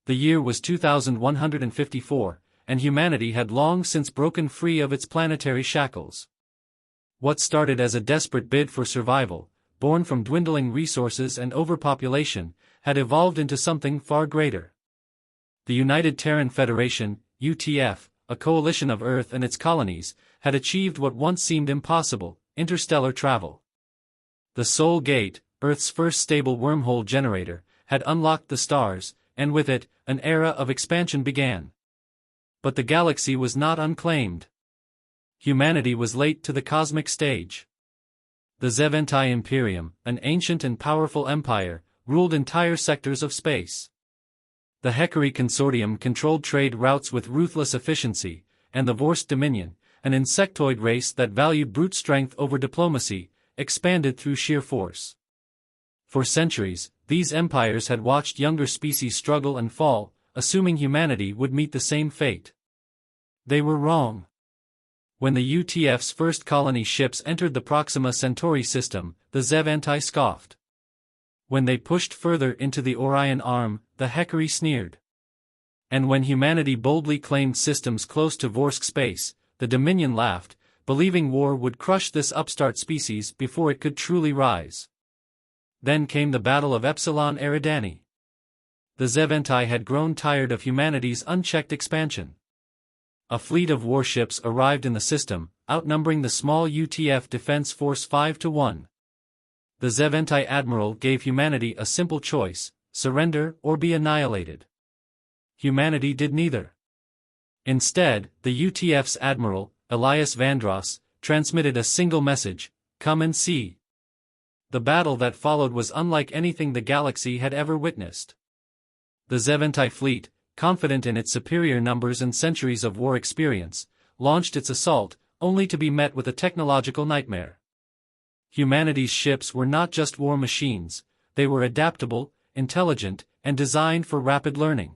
The year was 2154, and humanity had long since broken free of its planetary shackles. What started as a desperate bid for survival, born from dwindling resources and overpopulation, had evolved into something far greater. The United Terran Federation, UTF, a coalition of Earth and its colonies, had achieved what once seemed impossible: interstellar travel. The Soul Gate, Earth's first stable wormhole generator, had unlocked the stars, and with it, an era of expansion began. But the galaxy was not unclaimed. Humanity was late to the cosmic stage. The Zeventai Imperium, an ancient and powerful empire, ruled entire sectors of space. The Hekari Consortium controlled trade routes with ruthless efficiency, and the Vorst Dominion, an insectoid race that valued brute strength over diplomacy, expanded through sheer force. For centuries, these empires had watched younger species struggle and fall, assuming humanity would meet the same fate. They were wrong. When the UTF's first colony ships entered the Proxima Centauri system, the Zeventai scoffed. When they pushed further into the Orion Arm, the Hekari sneered. And when humanity boldly claimed systems close to Vorsk space, the Dominion laughed, believing war would crush this upstart species before it could truly rise. Then came the Battle of Epsilon Eridani. The Zeventai had grown tired of humanity's unchecked expansion. A fleet of warships arrived in the system, outnumbering the small UTF defense force 5-1. The Zeventai admiral gave humanity a simple choice: surrender or be annihilated. Humanity did neither. Instead, the UTF's admiral, Elias Vandross, transmitted a single message: come and see. The battle that followed was unlike anything the galaxy had ever witnessed. The Zeventai fleet, confident in its superior numbers and centuries of war experience, launched its assault, only to be met with a technological nightmare. Humanity's ships were not just war machines, they were adaptable, intelligent, and designed for rapid learning.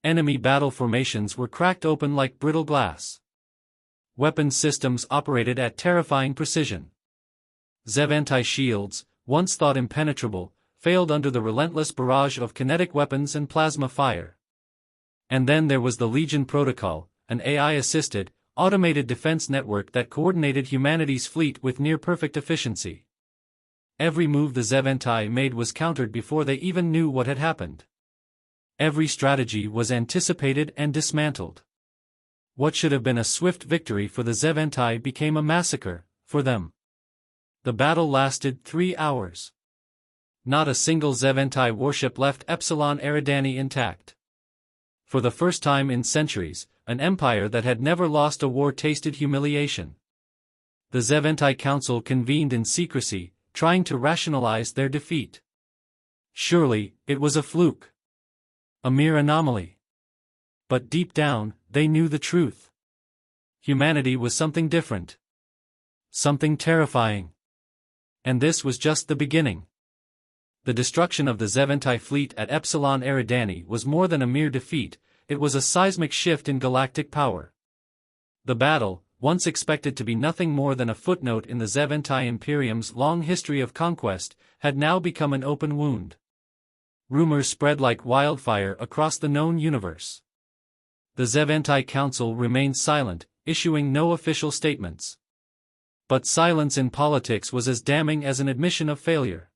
Enemy battle formations were cracked open like brittle glass. Weapons systems operated at terrifying precision. Zeventai shields, once thought impenetrable, failed under the relentless barrage of kinetic weapons and plasma fire. And then there was the Legion Protocol, an AI-assisted, automated defense network that coordinated humanity's fleet with near-perfect efficiency. Every move the Zeventai made was countered before they even knew what had happened. Every strategy was anticipated and dismantled. What should have been a swift victory for the Zeventai became a massacre for them. The battle lasted 3 hours. Not a single Zeventai warship left Epsilon Eridani intact. For the first time in centuries, an empire that had never lost a war tasted humiliation. The Zeventai Council convened in secrecy, trying to rationalize their defeat. Surely, it was a fluke. A mere anomaly. But deep down, they knew the truth. Humanity was something different. Something terrifying. And this was just the beginning. The destruction of the Zeventai fleet at Epsilon Eridani was more than a mere defeat, it was a seismic shift in galactic power. The battle, once expected to be nothing more than a footnote in the Zeventai Imperium's long history of conquest, had now become an open wound. Rumors spread like wildfire across the known universe. The Zeventai Council remained silent, issuing no official statements. But silence in politics was as damning as an admission of failure.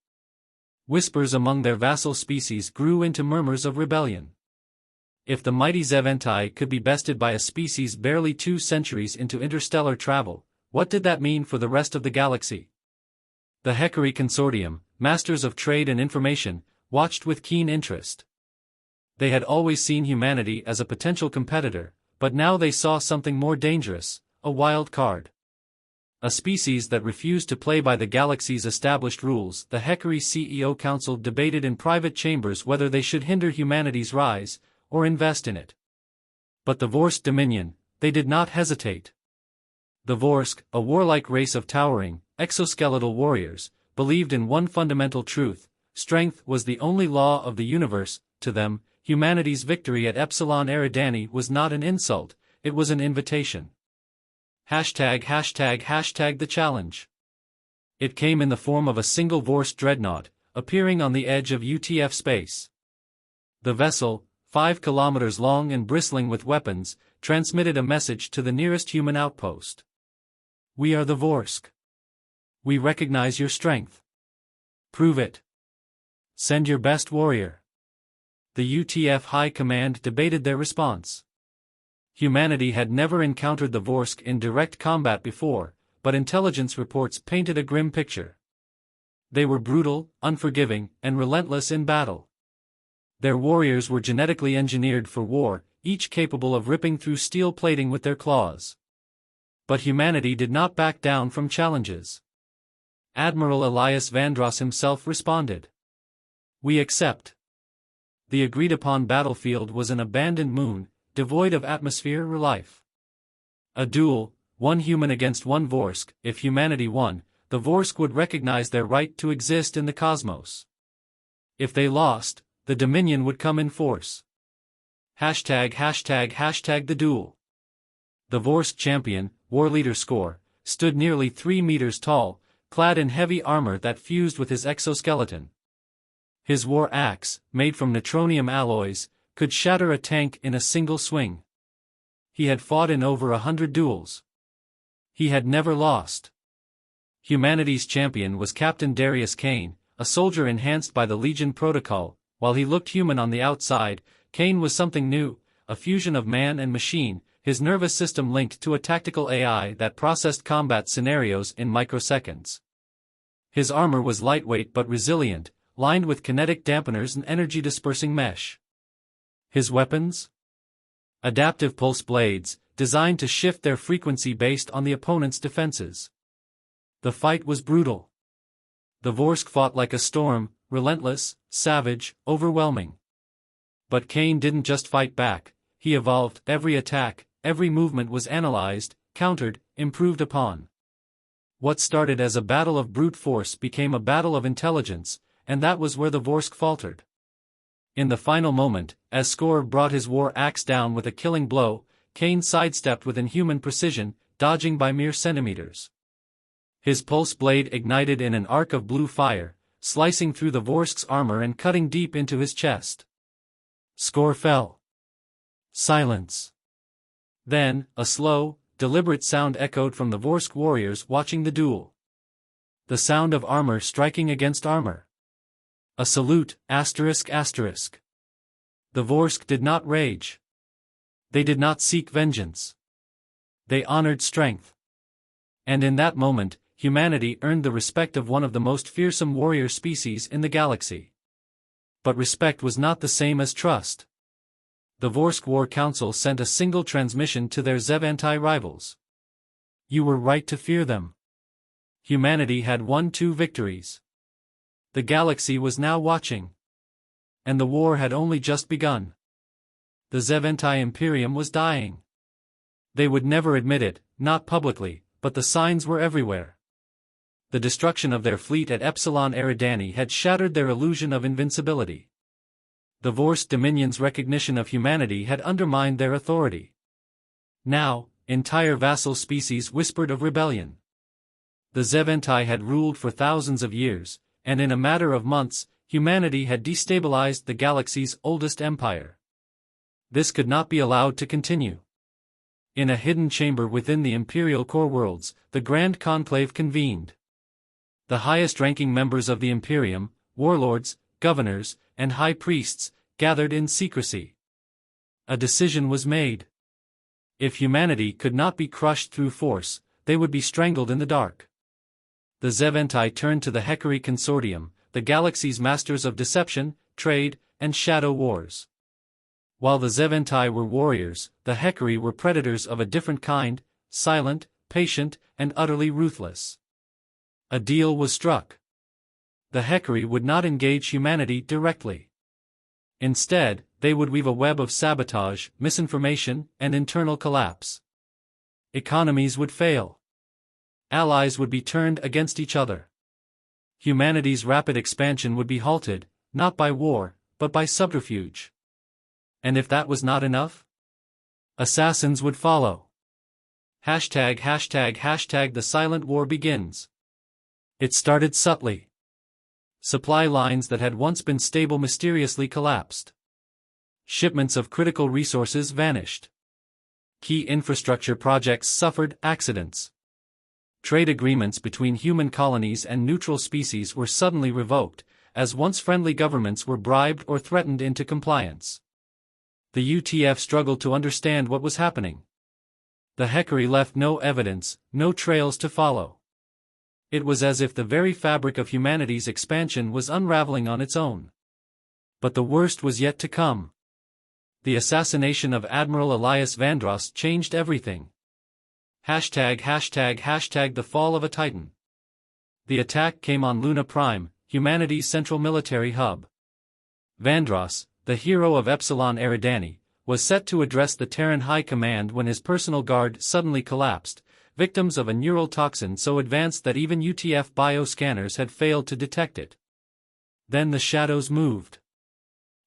Whispers among their vassal species grew into murmurs of rebellion. If the mighty Zeventai could be bested by a species barely 2 centuries into interstellar travel, what did that mean for the rest of the galaxy? The Hekari Consortium, masters of trade and information, watched with keen interest. They had always seen humanity as a potential competitor, but now they saw something more dangerous: a wild card. A species that refused to play by the galaxy's established rules. The Hekari CEO Council debated in private chambers whether they should hinder humanity's rise, or invest in it. But the Vorsk Dominion, they did not hesitate. The Vorsk, a warlike race of towering, exoskeletal warriors, believed in one fundamental truth: strength was the only law of the universe. To them, humanity's victory at Epsilon Eridani was not an insult, it was an invitation. ### the challenge. It came in the form of a single Vorsk dreadnought, appearing on the edge of UTF space. The vessel, 5 kilometers long and bristling with weapons, transmitted a message to the nearest human outpost. "We are the Vorsk. We recognize your strength. Prove it. Send your best warrior." The UTF High Command debated their response. Humanity had never encountered the Vorsk in direct combat before, but intelligence reports painted a grim picture. They were brutal, unforgiving, and relentless in battle. Their warriors were genetically engineered for war, each capable of ripping through steel plating with their claws. But humanity did not back down from challenges. Admiral Elias Vandross himself responded. "We accept." The agreed-upon battlefield was an abandoned moon, devoid of atmosphere or life. A duel, one human against one Vorsk. If humanity won, the Vorsk would recognize their right to exist in the cosmos. If they lost, the Dominion would come in force. #the duel. The Vorsk champion, war leader Skor, stood nearly 3 meters tall, clad in heavy armor that fused with his exoskeleton. His war axe, made from neutronium alloys, could shatter a tank in a single swing. He had fought in over 100 duels. He had never lost. Humanity's champion was Captain Darius Kane, a soldier enhanced by the Legion Protocol. While he looked human on the outside, Kane was something new, a fusion of man and machine, his nervous system linked to a tactical AI that processed combat scenarios in microseconds. His armor was lightweight but resilient, lined with kinetic dampeners and energy-dispersing mesh. His weapons? Adaptive pulse blades, designed to shift their frequency based on the opponent's defenses. The fight was brutal. The Vorsk fought like a storm, relentless, savage, overwhelming. But Kane didn't just fight back, he evolved. Every attack, every movement was analyzed, countered, improved upon. What started as a battle of brute force became a battle of intelligence, and that was where the Vorsk faltered. In the final moment, as Skor brought his war axe down with a killing blow, Kane sidestepped with inhuman precision, dodging by mere centimeters. His pulse blade ignited in an arc of blue fire, slicing through the Vorsk's armor and cutting deep into his chest. Skor fell. Silence. Then, a slow, deliberate sound echoed from the Vorsk warriors watching the duel. The sound of armor striking against armor. A salute, ***. The Vorsk did not rage. They did not seek vengeance. They honored strength. And in that moment, humanity earned the respect of one of the most fearsome warrior species in the galaxy. But respect was not the same as trust. The Vorsk War Council sent a single transmission to their Zevantai rivals. You were right to fear them. Humanity had won 2 victories. The galaxy was now watching. And the war had only just begun. The Zevantai Imperium was dying. They would never admit it, not publicly, but the signs were everywhere. The destruction of their fleet at Epsilon Eridani had shattered their illusion of invincibility. The Vorsk Dominion's recognition of humanity had undermined their authority. Now, entire vassal species whispered of rebellion. The Zevantai had ruled for thousands of years, and in a matter of months, humanity had destabilized the galaxy's oldest empire. This could not be allowed to continue. In a hidden chamber within the Imperial core worlds, the Grand Conclave convened. The highest-ranking members of the Imperium, warlords, governors, and high priests, gathered in secrecy. A decision was made. If humanity could not be crushed through force, they would be strangled in the dark. The Zevantai turned to the Hekari Consortium, the galaxy's masters of deception, trade, and shadow wars. While the Zevantai were warriors, the Hekari were predators of a different kind, silent, patient, and utterly ruthless. A deal was struck. The Hekari would not engage humanity directly. Instead, they would weave a web of sabotage, misinformation, and internal collapse. Economies would fail. Allies would be turned against each other. Humanity's rapid expansion would be halted, not by war, but by subterfuge. And if that was not enough? Assassins would follow. #The silent war begins. It started subtly. Supply lines that had once been stable mysteriously collapsed. Shipments of critical resources vanished. Key infrastructure projects suffered accidents. Trade agreements between human colonies and neutral species were suddenly revoked, as once friendly governments were bribed or threatened into compliance. The UTF struggled to understand what was happening. The Hekari left no evidence, no trails to follow. It was as if the very fabric of humanity's expansion was unraveling on its own. But the worst was yet to come. The assassination of Admiral Elias Vandross changed everything. ###The fall of a Titan. The attack came on Luna Prime, humanity's central military hub. Vandross, the hero of Epsilon Eridani, was set to address the Terran High Command when his personal guard suddenly collapsed, victims of a neural toxin so advanced that even UTF bioscanners had failed to detect it. Then the shadows moved.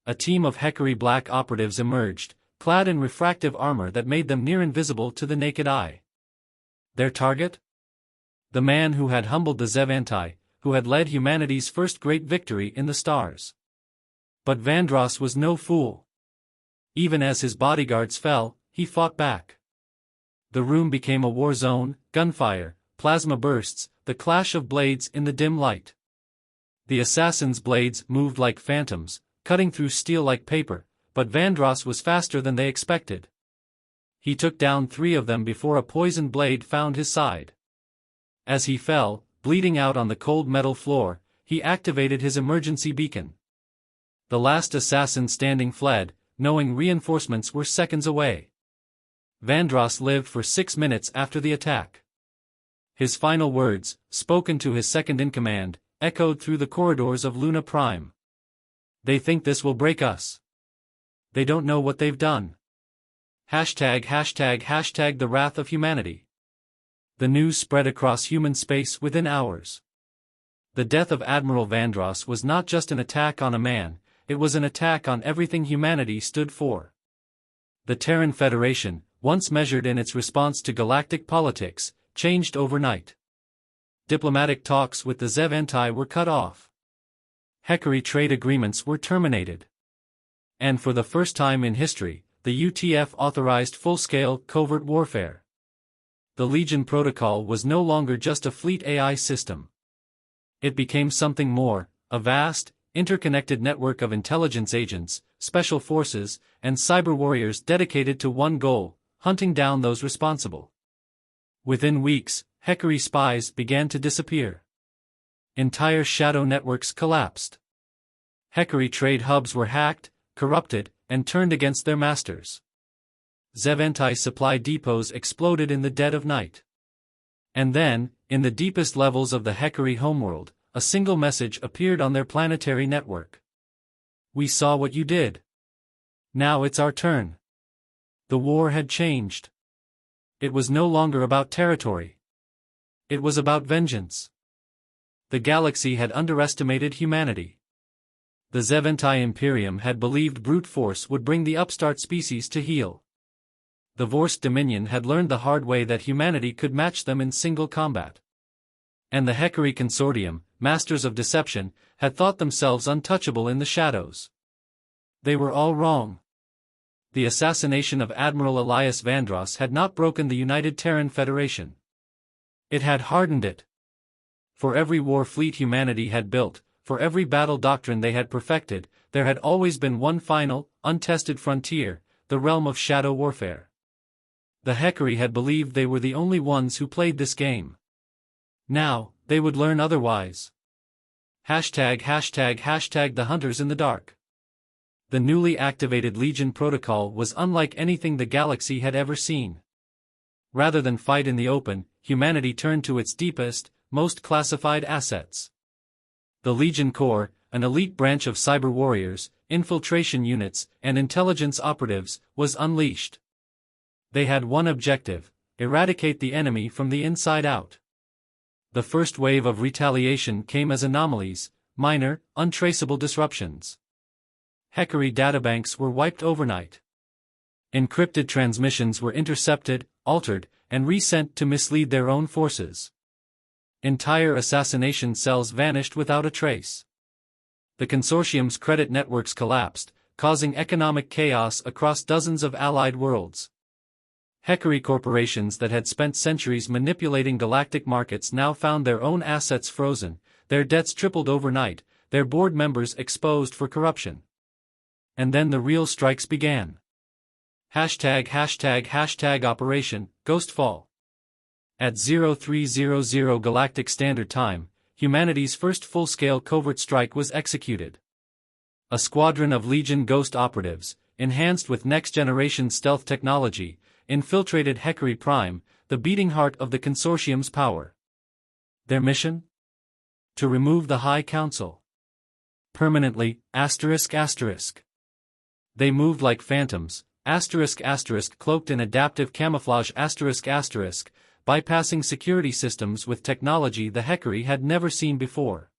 A team of Hekari black operatives emerged, clad in refractive armor that made them near invisible to the naked eye. Their target? The man who had humbled the Zevantai, who had led humanity's first great victory in the stars. But Vandross was no fool. Even as his bodyguards fell, he fought back. The room became a war zone, gunfire, plasma bursts, the clash of blades in the dim light. The assassins' blades moved like phantoms, cutting through steel like paper, but Vandross was faster than they expected. He took down 3 of them before a poisoned blade found his side. As he fell, bleeding out on the cold metal floor, he activated his emergency beacon. The last assassin standing fled, knowing reinforcements were seconds away. Vandross lived for 6 minutes after the attack. His final words, spoken to his second-in-command, echoed through the corridors of Luna Prime. "They think this will break us. They don't know what they've done." ###The wrath of humanity. The news spread across human space within hours. The death of Admiral Vandross was not just an attack on a man, it was an attack on everything humanity stood for. The Terran Federation, once measured in its response to galactic politics, changed overnight. Diplomatic talks with the Zevantai were cut off. Hekari trade agreements were terminated. And for the first time in history, the UTF authorized full-scale, covert warfare. The Legion Protocol was no longer just a fleet AI system. It became something more, a vast, interconnected network of intelligence agents, special forces, and cyber warriors dedicated to one goal: hunting down those responsible. Within weeks, Hekari spies began to disappear. Entire shadow networks collapsed. Hekari trade hubs were hacked, corrupted, and turned against their masters. Zevantai supply depots exploded in the dead of night. And then, in the deepest levels of the Hekari homeworld, a single message appeared on their planetary network. "We saw what you did. Now it's our turn." The war had changed. It was no longer about territory. It was about vengeance. The galaxy had underestimated humanity. The Zevantai Imperium had believed brute force would bring the upstart species to heel. The Vorst Dominion had learned the hard way that humanity could match them in single combat. And the Hekari Consortium, masters of deception, had thought themselves untouchable in the shadows. They were all wrong. The assassination of Admiral Elias Vandross had not broken the United Terran Federation. It had hardened it. For every war fleet humanity had built, for every battle doctrine they had perfected, there had always been one final, untested frontier, the realm of shadow warfare. The Hekari had believed they were the only ones who played this game. Now, they would learn otherwise. ###The Hunters in the Dark. The newly activated Legion Protocol was unlike anything the galaxy had ever seen. Rather than fight in the open, humanity turned to its deepest, most classified assets. The Legion Corps, an elite branch of cyber warriors, infiltration units, and intelligence operatives, was unleashed. They had one objective: eradicate the enemy from the inside out. The first wave of retaliation came as anomalies, minor, untraceable disruptions. Hekari databanks were wiped overnight. Encrypted transmissions were intercepted, altered, and resent to mislead their own forces. Entire assassination cells vanished without a trace. The consortium's credit networks collapsed, causing economic chaos across dozens of allied worlds. Heckery corporations that had spent centuries manipulating galactic markets now found their own assets frozen, their debts tripled overnight, their board members exposed for corruption. And then the real strikes began. ### Operation Ghostfall. At 0300 Galactic Standard Time, humanity's first full-scale covert strike was executed. A squadron of Legion Ghost operatives, enhanced with next-generation stealth technology, infiltrated Heckery Prime, the beating heart of the consortium's power. Their mission? To remove the High Council. Permanently, ***. They moved like phantoms, ***, cloaked in adaptive camouflage ***, bypassing security systems with technology the Heckery had never seen before.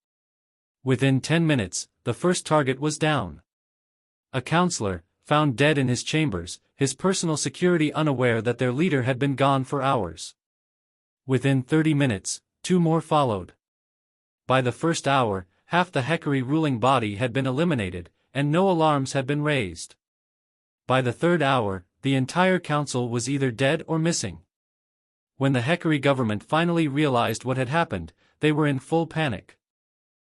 Within 10 minutes, the first target was down. A counselor, found dead in his chambers, his personal security unaware that their leader had been gone for hours. Within 30 minutes, 2 more followed. By the first hour, half the Heckery ruling body had been eliminated, and no alarms had been raised. By the third hour, the entire council was either dead or missing. When the Heckery government finally realized what had happened, they were in full panic.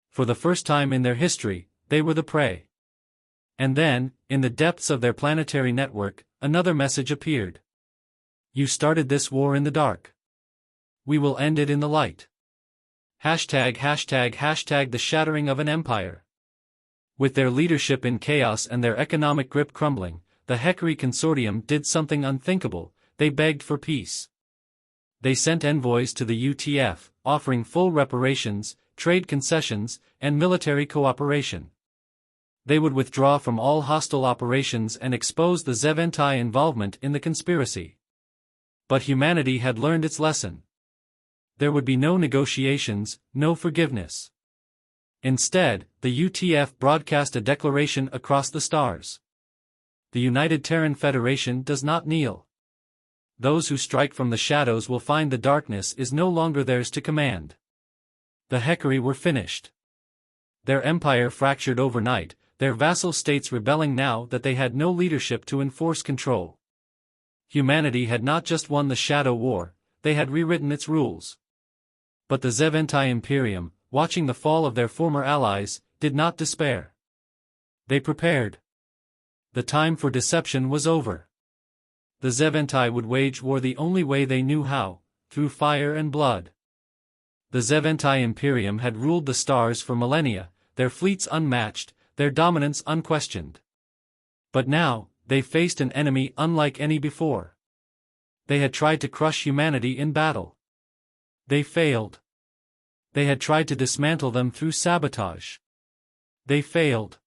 For the first time in their history, they were the prey. And then, in the depths of their planetary network, another message appeared. You started this war in the dark. We will end it in the light. ### The shattering of an empire. With their leadership in chaos and their economic grip crumbling, the Heckery Consortium did something unthinkable. They begged for peace. They sent envoys to the UTF, offering full reparations, trade concessions, and military cooperation. They would withdraw from all hostile operations and expose the Zeventai involvement in the conspiracy. But humanity had learned its lesson. There would be no negotiations, no forgiveness. Instead, the UTF broadcast a declaration across the stars. The United Terran Federation does not kneel. Those who strike from the shadows will find the darkness is no longer theirs to command. The Heckery were finished. Their empire fractured overnight, their vassal states rebelling now that they had no leadership to enforce control. Humanity had not just won the Shadow War, they had rewritten its rules. But the Zeventai Imperium, watching the fall of their former allies, did not despair. They prepared. The time for deception was over. The Zeventai would wage war the only way they knew how, through fire and blood. The Zeventai Imperium had ruled the stars for millennia, their fleets unmatched, their dominance unquestioned. But now, they faced an enemy unlike any before. They had tried to crush humanity in battle. They failed. They had tried to dismantle them through sabotage. They failed.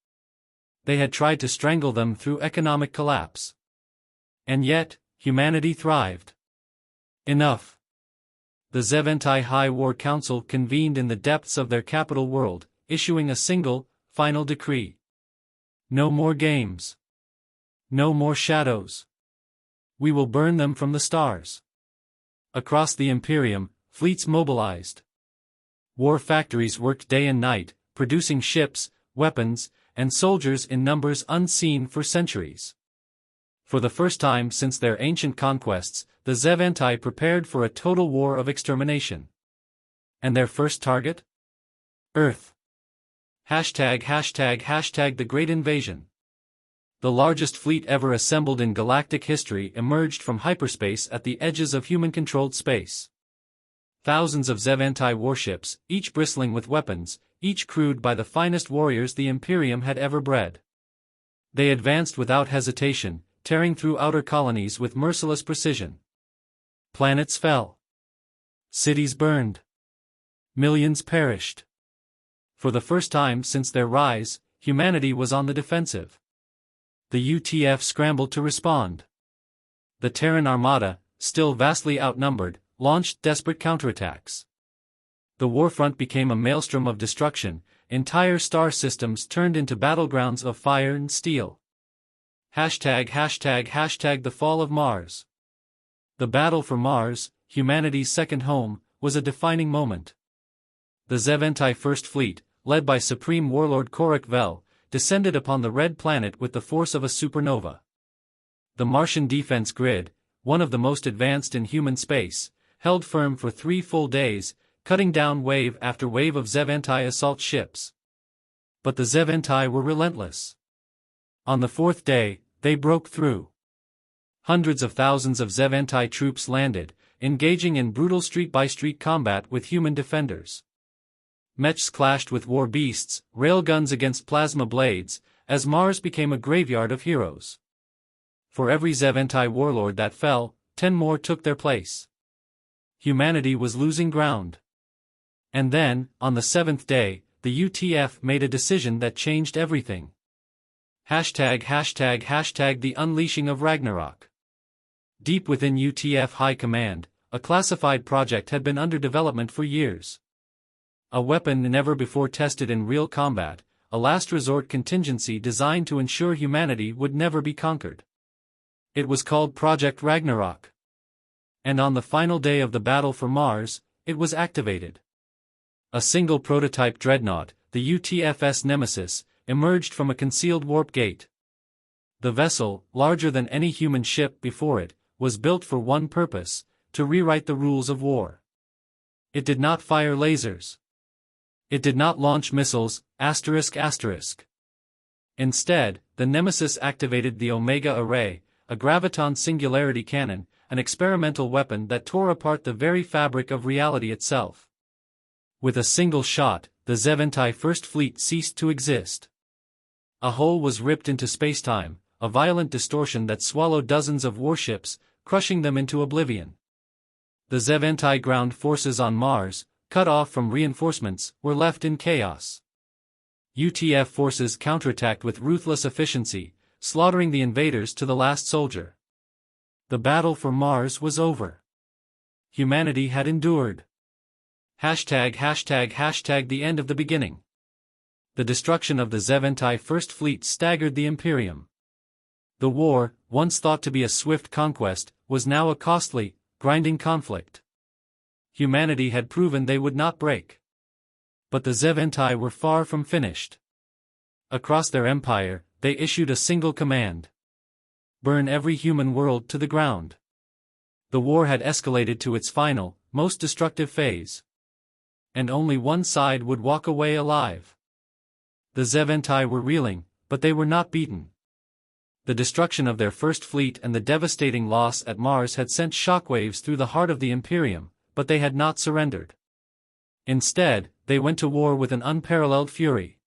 They had tried to strangle them through economic collapse. And yet, humanity thrived. Enough. The Zeventai High War Council convened in the depths of their capital world, issuing a single, final decree. No more games. No more shadows. We will burn them from the stars. Across the Imperium, fleets mobilized. War factories worked day and night, producing ships, weapons, and soldiers in numbers unseen for centuries. For the first time since their ancient conquests, the Zeventai prepared for a total war of extermination. And their first target? Earth. ### The Great Invasion. The largest fleet ever assembled in galactic history emerged from hyperspace at the edges of human-controlled space. Thousands of Zeventai warships, each bristling with weapons, each crewed by the finest warriors the Imperium had ever bred. They advanced without hesitation, tearing through outer colonies with merciless precision. Planets fell. Cities burned. Millions perished. For the first time since their rise, humanity was on the defensive. The UTF scrambled to respond. The Terran Armada, still vastly outnumbered, launched desperate counterattacks. The warfront became a maelstrom of destruction, entire star systems turned into battlegrounds of fire and steel. ### The Fall of Mars. The battle for Mars, humanity's second home, was a defining moment. The Zeventai First Fleet, led by Supreme Warlord Korak Vel, descended upon the red planet with the force of a supernova. The Martian defense grid, one of the most advanced in human space, held firm for 3 full days, cutting down wave after wave of Zev anti-assault ships. But the Zev anti were relentless. On the 4th day, they broke through. Hundreds of thousands of Zev anti-troops landed, engaging in brutal street-by-street combat with human defenders. Mechs clashed with war beasts, railguns against plasma blades, as Mars became a graveyard of heroes. For every Zev anti-warlord that fell, 10 more took their place. Humanity was losing ground. And then, on the 7th day, the UTF made a decision that changed everything. #the unleashing of Ragnarok. Deep within UTF High Command, a classified project had been under development for years. A weapon never before tested in real combat, a last resort contingency designed to ensure humanity would never be conquered. It was called Project Ragnarok. And on the final day of the battle for Mars, it was activated. A single prototype dreadnought, the UTF's Nemesis, emerged from a concealed warp gate. The vessel, larger than any human ship before it, was built for one purpose: to rewrite the rules of war. It did not fire lasers. It did not launch missiles, ****. Instead, the Nemesis activated the Omega Array, a graviton singularity cannon, an experimental weapon that tore apart the very fabric of reality itself. With a single shot, the Zev anti-First Fleet ceased to exist. A hole was ripped into spacetime, a violent distortion that swallowed dozens of warships, crushing them into oblivion. The Zev anti-ground forces on Mars, cut off from reinforcements, were left in chaos. UTF forces counterattacked with ruthless efficiency, slaughtering the invaders to the last soldier. The battle for Mars was over. Humanity had endured. #the end of the beginning. The destruction of the Zev anti-First Fleet staggered the Imperium. The war, once thought to be a swift conquest, was now a costly, grinding conflict. Humanity had proven they would not break. But the Zev anti were far from finished. Across their empire, they issued a single command: burn every human world to the ground. The war had escalated to its final, most destructive phase. And only one side would walk away alive. The Zev anti were reeling, but they were not beaten. The destruction of their first fleet and the devastating loss at Mars had sent shockwaves through the heart of the Imperium, but they had not surrendered. Instead, they went to war with an unparalleled fury.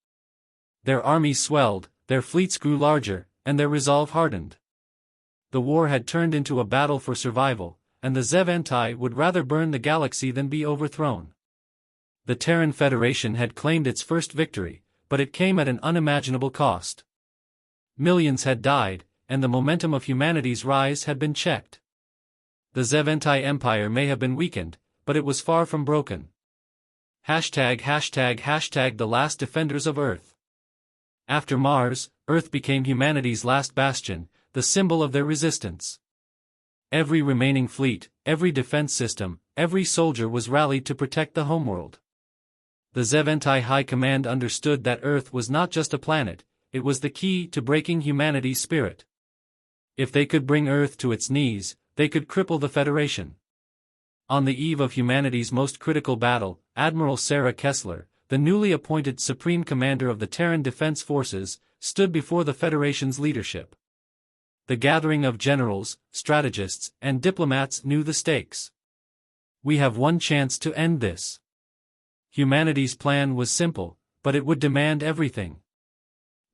Their armies swelled, their fleets grew larger, and their resolve hardened. The war had turned into a battle for survival, and the Zev anti would rather burn the galaxy than be overthrown. The Terran Federation had claimed its first victory, but it came at an unimaginable cost. Millions had died, and the momentum of humanity's rise had been checked. The Zev anti-empire may have been weakened, but it was far from broken. #the last defenders of Earth. After Mars, Earth became humanity's last bastion, the symbol of their resistance. Every remaining fleet, every defense system, every soldier was rallied to protect the homeworld. The Zev anti-High Command understood that Earth was not just a planet, it was the key to breaking humanity's spirit. If they could bring Earth to its knees, they could cripple the Federation. On the eve of humanity's most critical battle, Admiral Sarah Kessler, the newly appointed Supreme Commander of the Terran Defense Forces, stood before the Federation's leadership. The gathering of generals, strategists, and diplomats knew the stakes. We have one chance to end this. Humanity's plan was simple, but it would demand everything.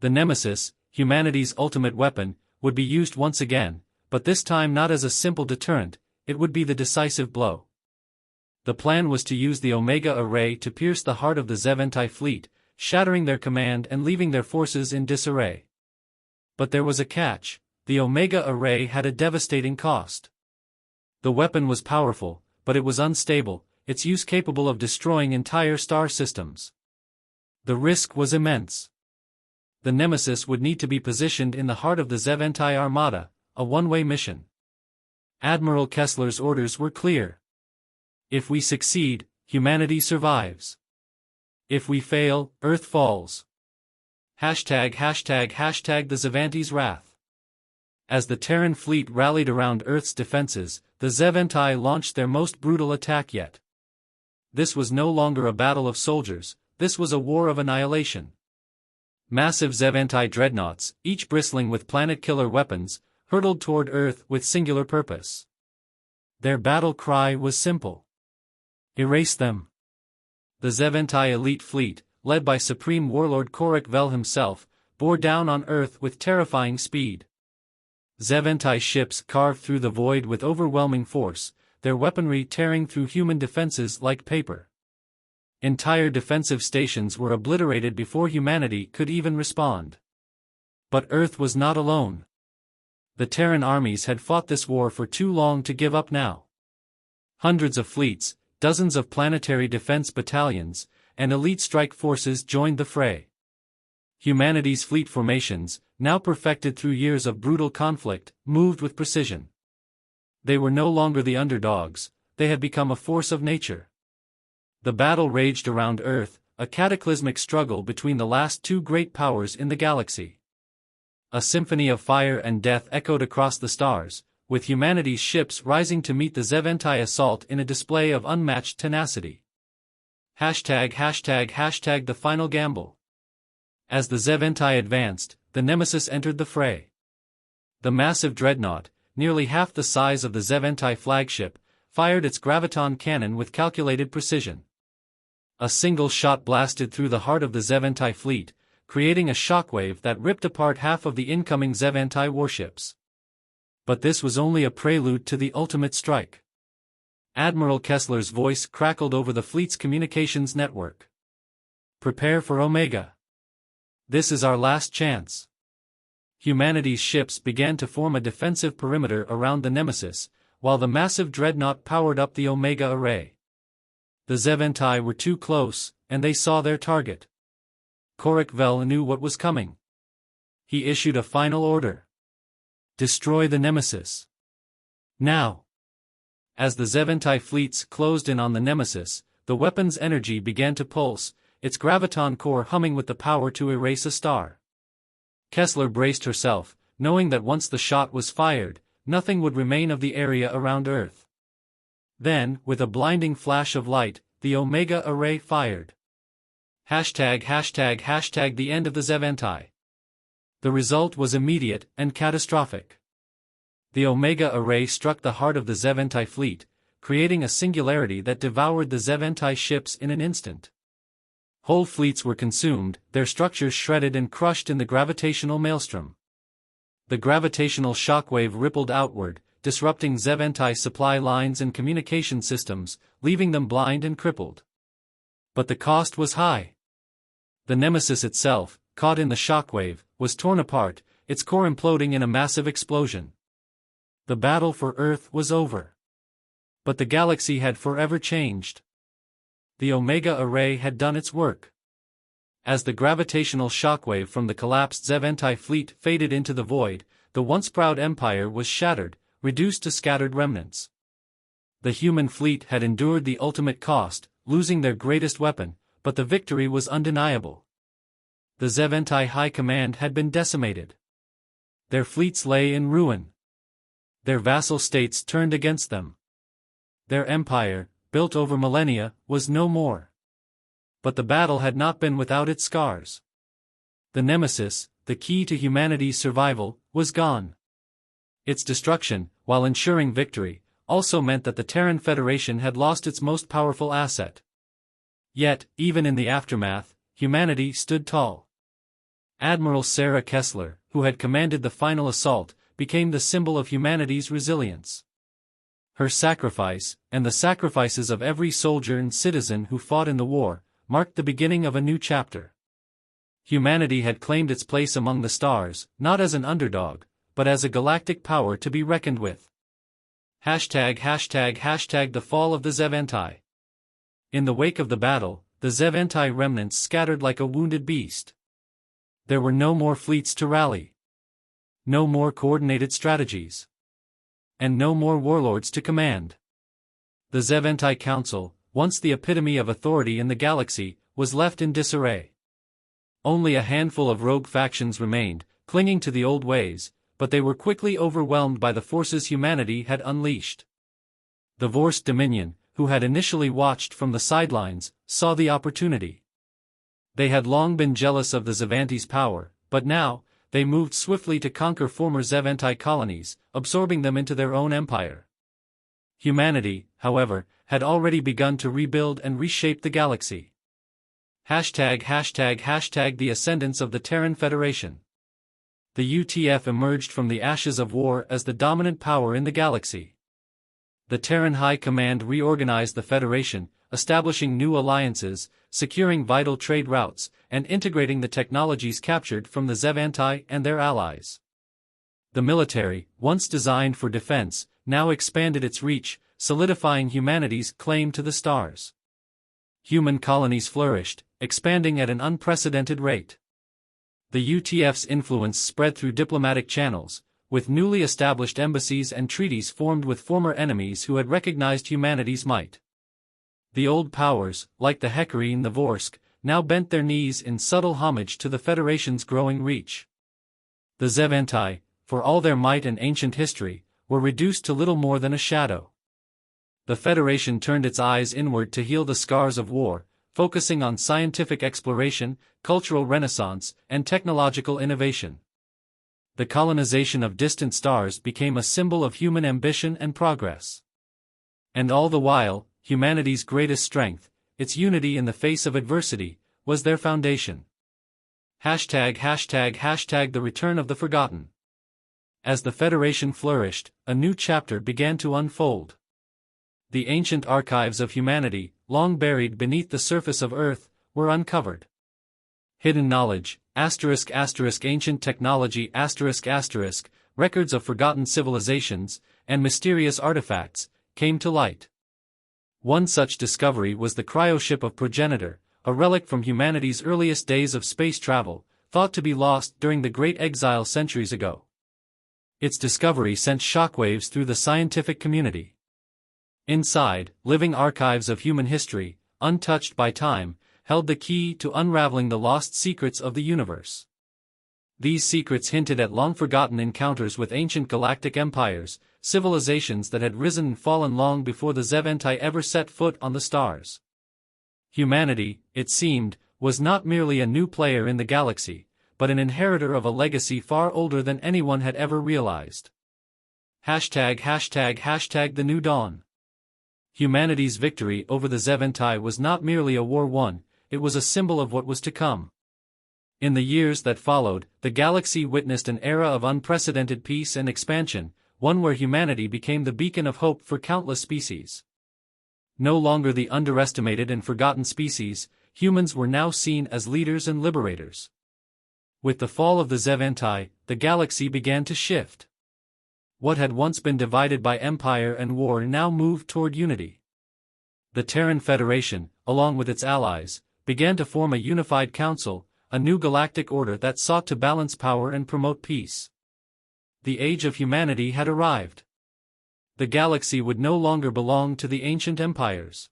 The Nemesis, humanity's ultimate weapon, would be used once again, but this time not as a simple deterrent, it would be the decisive blow. The plan was to use the Omega Array to pierce the heart of the Zev anti-fleet, shattering their command and leaving their forces in disarray. But there was a catch: the Omega Array had a devastating cost. The weapon was powerful, but it was unstable, its use capable of destroying entire star systems. The risk was immense. The Nemesis would need to be positioned in the heart of the Zev anti-armada, a one-way mission. Admiral Kessler's orders were clear. If we succeed, humanity survives. If we fail, Earth falls. The Zevanti's wrath. As the Terran fleet rallied around Earth's defenses, the Zevanti launched their most brutal attack yet. This was no longer a battle of soldiers, this was a war of annihilation. Massive Zevanti dreadnoughts, each bristling with planet-killer weapons, hurtled toward Earth with singular purpose. Their battle cry was simple. Erase them. The Zevanti elite fleet, led by Supreme Warlord Korik Vel himself, bore down on Earth with terrifying speed. Zevanti ships carved through the void with overwhelming force, their weaponry tearing through human defenses like paper. Entire defensive stations were obliterated before humanity could even respond. But Earth was not alone. The Terran armies had fought this war for too long to give up now. Hundreds of fleets, dozens of planetary defense battalions, and elite strike forces joined the fray. Humanity's fleet formations, now perfected through years of brutal conflict, moved with precision. They were no longer the underdogs, they had become a force of nature. The battle raged around Earth, a cataclysmic struggle between the last two great powers in the galaxy. A symphony of fire and death echoed across the stars, with humanity's ships rising to meet the Zevanti assault in a display of unmatched tenacity. The final gamble. As the Zevanti advanced, the Nemesis entered the fray. The massive dreadnought, nearly half the size of the Zevanti flagship, fired its graviton cannon with calculated precision. A single shot blasted through the heart of the Zevanti fleet, creating a shockwave that ripped apart half of the incoming Zevanti warships. But this was only a prelude to the ultimate strike. Admiral Kessler's voice crackled over the fleet's communications network. Prepare for Omega. This is our last chance. Humanity's ships began to form a defensive perimeter around the Nemesis, while the massive dreadnought powered up the Omega array. The Zevanti were too close, and they saw their target. Korik Vel knew what was coming. He issued a final order. Destroy the Nemesis. Now. As the Zevanti fleets closed in on the Nemesis, the weapon's energy began to pulse, its graviton core humming with the power to erase a star. Kessler braced herself, knowing that once the shot was fired, nothing would remain of the area around Earth. Then, with a blinding flash of light, the Omega array fired. The end of the Zevanti. The result was immediate and catastrophic. The Omega array struck the heart of the Zevanti fleet, creating a singularity that devoured the Zevanti ships in an instant. Whole fleets were consumed, their structures shredded and crushed in the gravitational maelstrom. The gravitational shockwave rippled outward, disrupting Zevanti supply lines and communication systems, leaving them blind and crippled. But the cost was high. The Nemesis itself, caught in the shockwave, was torn apart, its core imploding in a massive explosion. The battle for Earth was over. But the galaxy had forever changed. The Omega array had done its work. As the gravitational shockwave from the collapsed Zevanti fleet faded into the void, the once proud empire was shattered, reduced to scattered remnants. The human fleet had endured the ultimate cost, losing their greatest weapon, but the victory was undeniable. The Zevanti High Command had been decimated. Their fleets lay in ruin. Their vassal states turned against them. Their empire, built over millennia, was no more. But the battle had not been without its scars. The Nemesis, the key to humanity's survival, was gone. Its destruction, while ensuring victory, also meant that the Terran Federation had lost its most powerful asset. Yet, even in the aftermath, humanity stood tall. Admiral Sarah Kessler, who had commanded the final assault, became the symbol of humanity's resilience. Her sacrifice, and the sacrifices of every soldier and citizen who fought in the war, marked the beginning of a new chapter. Humanity had claimed its place among the stars, not as an underdog, but as a galactic power to be reckoned with. The fall of the Zevanti. In the wake of the battle, the Zevanti remnants scattered like a wounded beast. There were no more fleets to rally. No more coordinated strategies. And no more warlords to command. The Zevanti Council, once the epitome of authority in the galaxy, was left in disarray. Only a handful of rogue factions remained, clinging to the old ways, but they were quickly overwhelmed by the forces humanity had unleashed. The Vorst Dominion, who had initially watched from the sidelines, saw the opportunity. They had long been jealous of the Xavanti's power, but now, they moved swiftly to conquer former Xavanti colonies, absorbing them into their own empire. Humanity, however, had already begun to rebuild and reshape the galaxy. The ascendance of the Terran Federation. The UTF emerged from the ashes of war as the dominant power in the galaxy. The Terran High Command reorganized the Federation, establishing new alliances, securing vital trade routes, and integrating the technologies captured from the Xavanti and their allies. The military, once designed for defense, now expanded its reach, solidifying humanity's claim to the stars. Human colonies flourished, expanding at an unprecedented rate. The UTF's influence spread through diplomatic channels, with newly established embassies and treaties formed with former enemies who had recognized humanity's might. The old powers, like the Hekari and the Vorsk, now bent their knees in subtle homage to the Federation's growing reach. The Xavanti, for all their might and ancient history, were reduced to little more than a shadow. The Federation turned its eyes inward to heal the scars of war, focusing on scientific exploration, cultural renaissance, and technological innovation. The colonization of distant stars became a symbol of human ambition and progress. And all the while, humanity's greatest strength, its unity in the face of adversity, was their foundation. The return of the forgotten. As the Federation flourished, a new chapter began to unfold. The ancient archives of humanity, long buried beneath the surface of Earth, were uncovered. Hidden knowledge, ancient technology, records of forgotten civilizations, and mysterious artifacts, came to light. One such discovery was the cryoship of Progenitor, a relic from humanity's earliest days of space travel, thought to be lost during the Great Exile centuries ago. Its discovery sent shockwaves through the scientific community. Inside, living archives of human history, untouched by time, held the key to unraveling the lost secrets of the universe. These secrets hinted at long-forgotten encounters with ancient galactic empires, civilizations that had risen and fallen long before the Xavanti ever set foot on the stars. Humanity, it seemed, was not merely a new player in the galaxy, but an inheritor of a legacy far older than anyone had ever realized. The New Dawn. Humanity's victory over the Xavanti was not merely a war won, it was a symbol of what was to come. In the years that followed, the galaxy witnessed an era of unprecedented peace and expansion, one where humanity became the beacon of hope for countless species. No longer the underestimated and forgotten species, humans were now seen as leaders and liberators. With the fall of the Xavanti, the galaxy began to shift. What had once been divided by empire and war now moved toward unity. The Terran Federation, along with its allies, began to form a unified council, a new galactic order that sought to balance power and promote peace. The age of humanity had arrived. The galaxy would no longer belong to the ancient empires.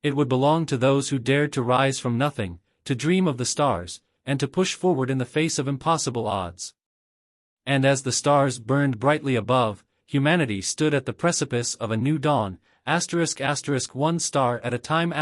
It would belong to those who dared to rise from nothing, to dream of the stars, and to push forward in the face of impossible odds. And as the stars burned brightly above, humanity stood at the precipice of a new dawn, ***1 star at a time***.